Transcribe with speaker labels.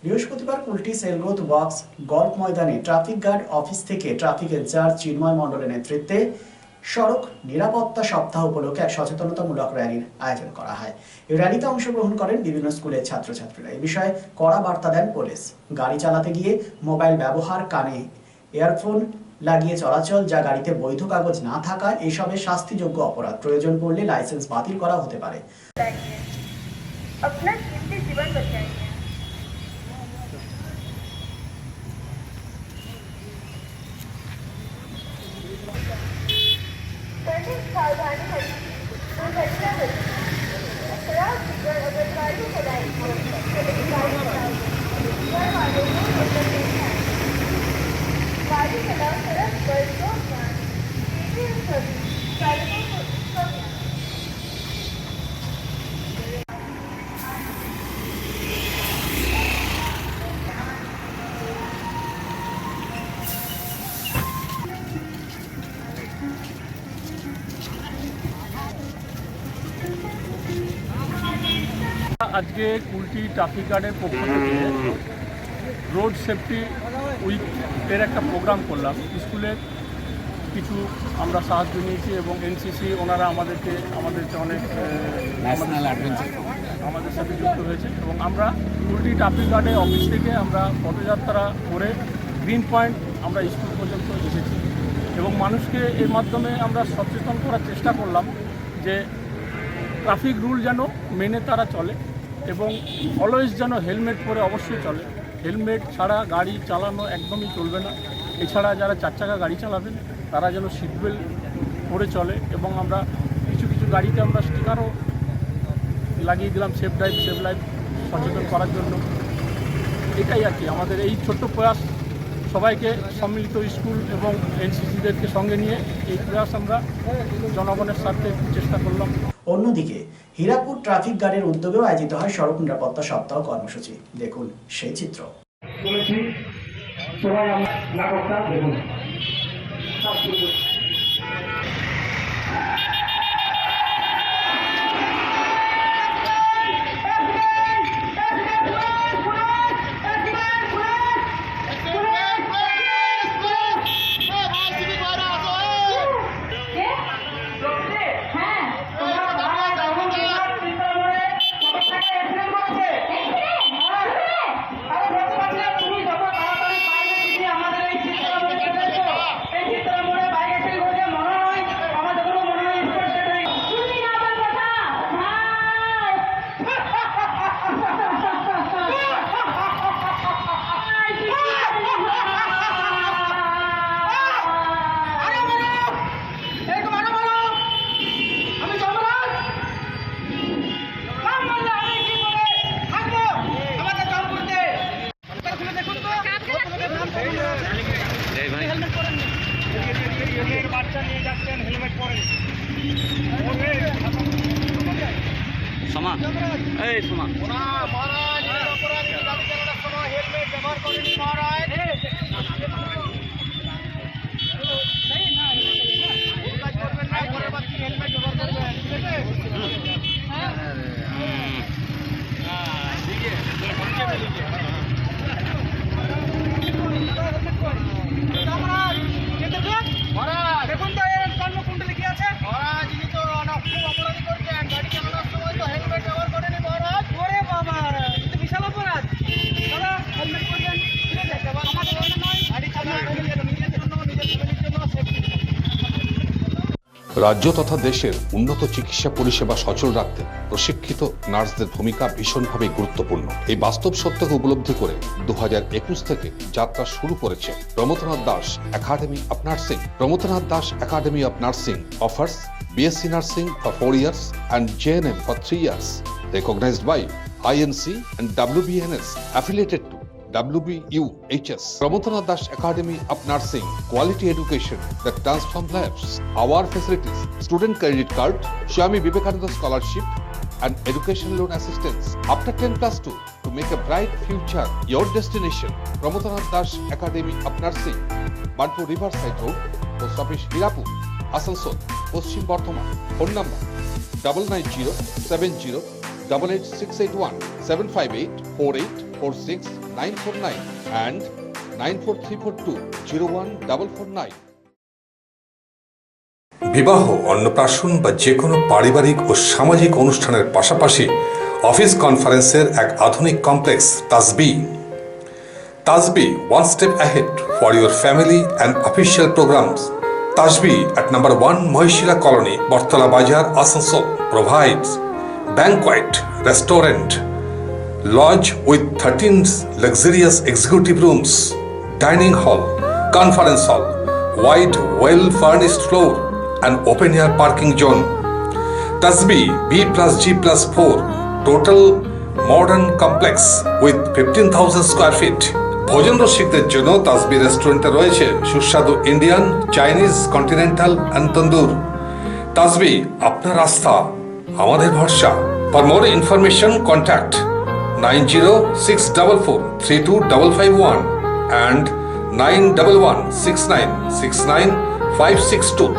Speaker 1: বৃহস্পতিবার Kulti সেলগ্রোথ works golf ময়দানে traffic guard office থেকে ট্রাফিক ইনচার্জ চিন্ময় মণ্ডলের নেতৃত্বে সড়ক নিরাপত্তা সপ্তাহ উপলক্ষে এক সচেতনতামূলক র্যালির আয়োজন করা হয়। এই র্যালিতে অংশগ্রহণ করেন বিভিন্ন স্কুলের ছাত্রছাত্রীরা। এই বিষয়ে কড়া বার্তা দেন পুলিশ। গাড়ি চালাতে গিয়ে মোবাইল ব্যবহার, কানে ইয়ারফোন লাগিয়ে চলাচল, যা গাড়িতে বৈধ কাগজ না থাকা, এসবের শাস্তিযোগ্য অপরাধ। প্রয়োজন পড়লে লাইসেন্স বাতিল করা হতে পারে।
Speaker 2: सावधानी दुर्घटना खराब टिकट अगर गाड़ी चलाई गाड़ी चलाओ सड़क पर दो चालकों को
Speaker 3: আজকে কুলটি ট্রাফিক গার্ডের পক্ষ থেকে রোড সেফটি উইকের একটা প্রোগ্রাম করলাম। স্কুলের কিছু আমরা সাহায্য নিয়েছি এবং এনসিসি ওনারা আমাদেরকে অনেক আমাদের সাথে যুক্ত হয়েছে এবং আমরা কুলটি ট্রাফিক গার্ডের অফিস থেকে আমরা পদযাত্রা করে গ্রিন পয়েন্ট আমরা স্কুল পর্যন্ত এসেছি এবং মানুষকে এর মাধ্যমে আমরা সচেতন করার চেষ্টা করলাম যে ট্রাফিক রুল যেন মেনে তারা চলে এবং অলওয়েজ যেন হেলমেট পরে অবশ্যই চলে। হেলমেট ছাড়া গাড়ি চালানো একদমই চলবে না। এছাড়া যারা চার চাকা গাড়ি চালাবেন তারা যেন সিট বেল্ট পরে চলে এবং আমরা কিছু গাড়িতে আমরা স্টিকারও লাগিয়ে দিলাম সেফ ড্রাইভ সেফ লাইফ সচেতন করার জন্য। এটাই আর কি আমাদের এই ছোট্ট প্রয়াস। সবাইকে সম্মিলিত স্কুল এবং এনসিসিদেরকে সঙ্গে নিয়ে এই প্রয়াস আমরা জনগণের স্বার্থে চেষ্টা করলাম।
Speaker 1: অন্যদিকে হীরাপুর ট্রাফিক গার্ডের উদ্যোগেও আয়োজিত হয় সড়ক নিরাপত্তা সপ্তাহ কর্মসূচি। দেখুন সেই চিত্র।
Speaker 3: বাচ্চা নিয়ে যাচ্ছেন হেলমেট পরে
Speaker 4: সোমা এই সোমা
Speaker 3: মহারাজ অপরাধী গাড়ি চালানোর সময় হেলমেট ব্যবহার করেনি মহারাজ। হেলমেট ব্যবহার করবেন ঠিক আছে। মহারাজ দেখুন তো এর কর্মকুণ্ডলী কি আছে। মহারাজ ইনি তো খুব অপরাধী করছেন, গাড়ি চালানোর সময় তো হেলমেট ব্যবহার করেনি মহারাজ। ওরে বাবা, এটা বিশাল অপরাধ। দাদা হেলমেট পরবেন ঠিক আছে, আমাদের নয় গাড়ি চালানো নিজের জন্য নিজের ফ্যামিলির জন্য সেফটি।
Speaker 5: রাজ্য তথা দেশের উন্নত চিকিৎসা পরিষেবা সচল রাখতে প্রশিক্ষিত নার্সদের ভূমিকা ভীষণভাবে গুরুত্বপূর্ণ। এই বাস্তব সত্যকে উপলব্ধি করে 2021 থেকে যাত্রা শুরু করেছে Pramathanath Das academy of nursing. Pramathanath Das academy of nursing offers BSc Nursing for 4 years and JNM for 3 years, recognized by INC and WBNS, affiliated to WBUHS. Promotanath Das Academy of Nursing, quality education that transforms lives. Our facilities: student credit card, Swami Vivekananda scholarship, and education loan assistance. After 10+2, to make a bright future your destination. Promotanath Das Academy of Nursing, Banpur Riverside Road, Post Office Hirapur, Asansol, Paschim Bardhaman. Phone number 9907088681 75848 9446 949 and 94342 01449.
Speaker 6: বিবাহ, অন্নপ্রাশন বা যে কোনো পারিবারিক ও সামাজিক অনুষ্ঠানের পাশাপাশি office কনফারেন্সের এক আধুনিক কমপ্লেক্স তাসবি। তাসবি, one step ahead for your family and official programs. Tasbi at number 1 Mohishila Colony, Bortala Bazar, Asansol provides banquet, restaurant, lodge with 13 luxurious executive rooms, dining hall, conference hall, wide, well-furnished floor, and open-air parking zone. Tasbi B+G+4 total modern complex with 15,000 square feet. ভোজন রসিকদের জন্য তাসবি রেস্টুরেন্টে রয়েছে সুস্বাদু Indian, Chinese, continental and তন্দুর। তাসবি, আপনার আস্থা আমাদের ভরসা। For more information contact 9064432551 and 9116969562.